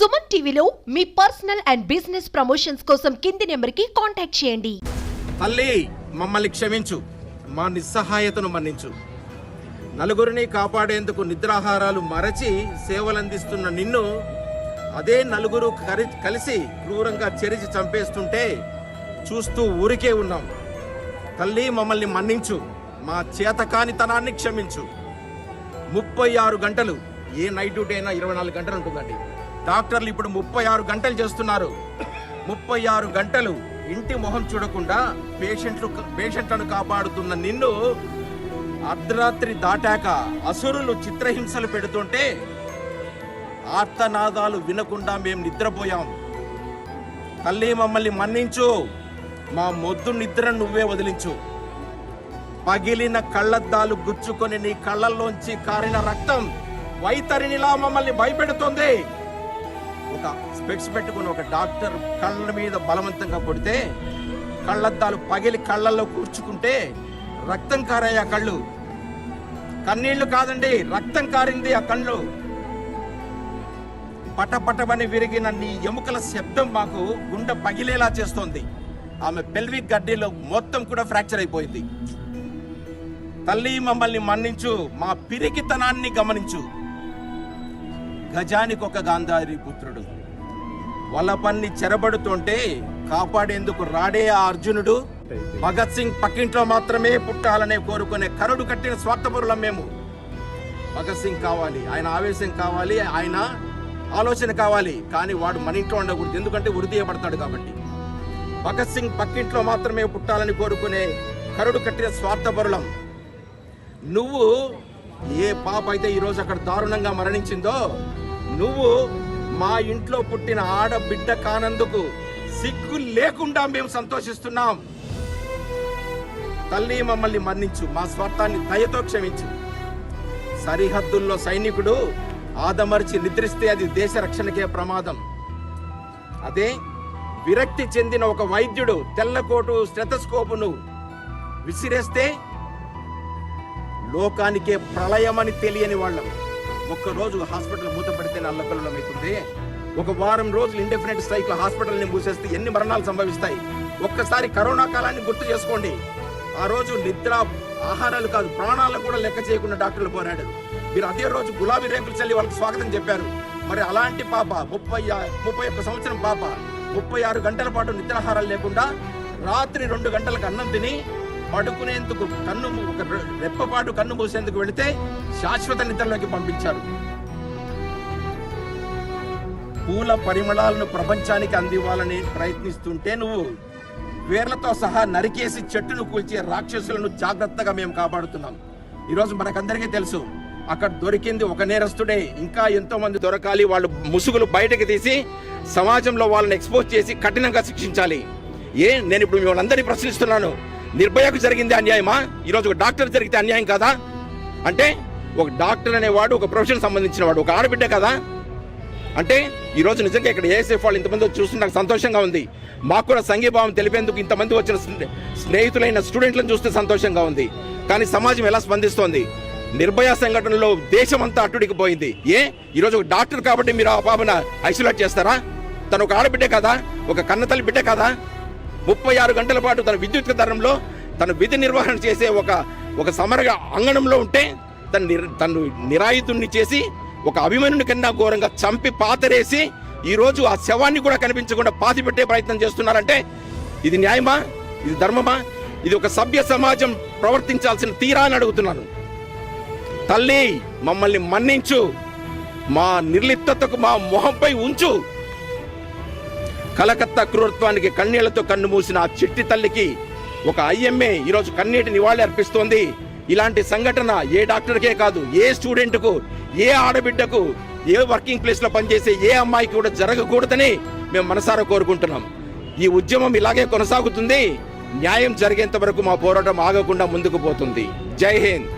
సుమన్ టీవీలో మీ personal and business promotions కోసం కింది నెంబర్కి కాంటాక్ట్ చేయండి. తల్లి మమ్మల్ని క్షమించు, మా నిస్సహాయతను మన్నించు. నలుగురిని కాపాడేందుకు నిద్రాహారాలు మరచి సేవలందిస్తున్న నిన్ను అదే నలుగురు కలిసి క్రూరంగా చెరిచి చంపేస్తుంటే చూస్తూ ఊరికే ఉన్నాం. తల్లి మమ్మల్ని మన్నించు, మా చేతకానితనాన్ని క్షమించు. 36 గంటలు, ఏ నైట్ డ్యూటీ అయినా 24 గంటలు ఉంటుందండి. డాక్టర్లు ఇప్పుడు 36 గంటలు చేస్తున్నారు. 36 గంటలు ఇంటి మొహం చూడకుండా పేషెంట్లను కాపాడుతున్న నిన్ను అర్ధరాత్రి దాటాక అసురులు చిత్రహింసలు పెడుతుంటే ఆర్తనాదాలు వినకుండా మేము నిద్రపోయాం. తల్లి మమ్మల్ని మన్నించు, మా మొద్దు నిద్రను నువ్వే వదిలించు. పగిలిన కళ్ళద్దాలు గుచ్చుకొని నీ కళ్ళల్లోంచి కారిన రక్తం వైతరినిలా మమ్మల్ని భయపెడుతుంది. ఒక స్పెక్స్ పెట్టుకుని ఒక డాక్టర్ కళ్ళ మీద బలవంతంగా కొడితే కళ్ళద్దాలు పగిలి కళ్ళల్లో కూర్చుకుంటే రక్తం కారాయి ఆ కళ్ళు. కన్నీళ్లు కాదండి, రక్తం కారింది ఆ కళ్ళు. పటపటమని విరిగిన నీ ఎముకల శబ్దం మాకు గుండె పగిలేలా చేస్తోంది. ఆమె పెల్విక్ గడ్డీలో మొత్తం కూడా ఫ్రాక్చర్ అయిపోయింది. తల్లి మమ్మల్ని మన్నించు, మా పిరికితనాన్ని గమనించు. గజానికి ఒక గాంధారి పుత్రుడు వలపన్ని చెరబడుతుంటే కాపాడేందుకు రాడే ఆ అర్జునుడు. భగత్ సింగ్ పక్కింట్లో మాత్రమే పుట్టాలనే కోరుకునే కరుడు కట్టిన స్వార్థపరులం మేము. భగత్ సింగ్ కావాలి, ఆయన ఆవేశం కావాలి, ఆయన ఆలోచన కావాలి, కానీ వాడు మన ఇంట్లో ఉండకూడదు, ఎందుకంటే ఉరిదీయబడతాడు కాబట్టి. భగత్ సింగ్ పక్కింట్లో మాత్రమే పుట్టాలని కోరుకునే కరుడు కట్టిన స్వార్థపరులం. నువ్వు ఏ పాప అయితే ఈరోజు అక్కడ దారుణంగా మరణించిందో, నువ్వు మా ఇంట్లో పుట్టిన ఆడబిడ్డ కానందుకు సిగ్గు లేకుండా మేము సంతోషిస్తున్నాం. తల్లి మమ్మల్ని మన్నించు, మా స్వార్థాన్ని దయతో క్షమించు. సరిహద్దుల్లో సైనికుడు ఆదమర్చి నిద్రిస్తే అది దేశ రక్షణకే ప్రమాదం. అదే విరక్తి చెందిన ఒక వైద్యుడు తెల్లకోటు స్టెథోస్కోపును విసిరేస్తే లోకానికే ప్రళయమని తెలియని వాళ్ళం. ఒక్కరోజు హాస్పిటల్ మూత పెడితే అల్లకల్లోలం అవుతుంది. ఒక వారం రోజులు ఇండెఫినెట్ స్ట్రైక్ హాస్పిటల్ని మూసేస్తే ఎన్ని మరణాలు సంభవిస్తాయి. ఒక్కసారి కరోనా కాలాన్ని గుర్తు చేసుకోండి. ఆ రోజు నిద్ర ఆహారాలు కాదు, ప్రాణాలను కూడా లెక్క చేయకుండా డాక్టర్లు పోరాడారు. మీరు అదే రోజు గులాబీ రేకులు చల్లి వాళ్ళకి స్వాగతం చెప్పారు. మరి అలాంటి పాప 31 సంవత్సరం పాప 36 గంటల పాటు నిద్రాహారాలు లేకుండా రాత్రి 2 గంటలకు అన్నం తిని పడుకునేందుకు ఒక రెప్పపాటు కన్ను మూసేందుకు వెళితే శాశ్వత నిద్రలోకి పంపించారు. పూల పరిమళాలను ప్రపంచానికి అందివ్వాలని ప్రయత్నిస్తుంటే నువ్వు వేర్లతో సహా నరికేసి చెట్టును కూల్చే రాక్షసులను జాగ్రత్తగా మేము కాపాడుతున్నాం. ఈరోజు మనకందరికీ తెలుసు, అక్కడ దొరికింది ఒక నేరస్తుడే, ఇంకా ఎంతో మంది దొరకాలి. వాళ్ళు ముసుగులు బయటకు తీసి సమాజంలో వాళ్ళని ఎక్స్పోజ్ చేసి కఠినంగా శిక్షించాలి. నేను ఇప్పుడు మిమ్మల్ని అందరినీ ప్రశ్నిస్తున్నాను, నిర్భయకు జరిగింది అన్యాయమా? ఈరోజు ఒక డాక్టర్ జరిగితే అన్యాయం కాదా? అంటే ఒక డాక్టర్ అనేవాడు ఒక ప్రొఫెషన్ సంబంధించిన వాడు, ఒక ఆడబిడ్డ కదా. అంటే ఈరోజు నిజంగా ఇక్కడ ఏఎస్ఎఫ్ వాళ్ళు ఇంతమంది చూసి నాకు సంతోషంగా ఉంది. మాకు కూడా సంఘీభావం తెలిపేందుకు ఇంతమంది వచ్చిన స్నేహితులైన స్టూడెంట్లను చూస్తే సంతోషంగా ఉంది. కానీ సమాజం ఎలా స్పందిస్తోంది? నిర్భయ సంఘటనలో దేశమంతా అట్టుడికిపోయింది. ఈరోజు ఒక డాక్టర్ కాబట్టి మీరు ఆ పాపన ఐసోలేట్ చేస్తారా? తను ఒక ఆడబిడ్డే కదా, ఒక కన్నతల్లి బిడ్డ కదా. 36 గంటల పాటు తన విద్యుత్ ధరంలో తన విధి నిర్వహణ చేసే ఒక సమర అంగణంలో ఉంటే తను నిరాయుధుణ్ణి చేసి ఒక అభిమన్యుని కన్నా ఘోరంగా చంపి పాతరేసి ఈరోజు ఆ శవాన్ని కూడా కనిపించకుండా పాతి పెట్టే ప్రయత్నం చేస్తున్నారంటే ఇది న్యాయమా? ఇది ధర్మమా? ఇది ఒక సభ్య సమాజం ప్రవర్తించాల్సిన తీరా అని అడుగుతున్నాను. తల్లి మమ్మల్ని మన్నించు, మా నిర్లిప్తతకు మా మొహంపై ఉంచు. కలకత్తా క్రూరత్వానికి కన్నీళ్లతో కన్ను మూసిన ఆ చిట్టి తల్లికి ఒక ఐఎంఏ ఈరోజు కన్నీటి నివాళి అర్పిస్తోంది. ఇలాంటి సంఘటన ఏ డాక్టర్కే కాదు, ఏ స్టూడెంట్కు, ఏ ఆడబిడ్డకు, ఏ వర్కింగ్ ప్లేస్లో పనిచేసే ఏ అమ్మాయికి కూడా జరగకూడదని మేము మనసారా కోరుకుంటున్నాం. ఈ ఉద్యమం ఇలాగే కొనసాగుతుంది. న్యాయం జరిగేంత వరకు మా పోరాటం ఆగకుండా ముందుకు పోతుంది. జై హింద్.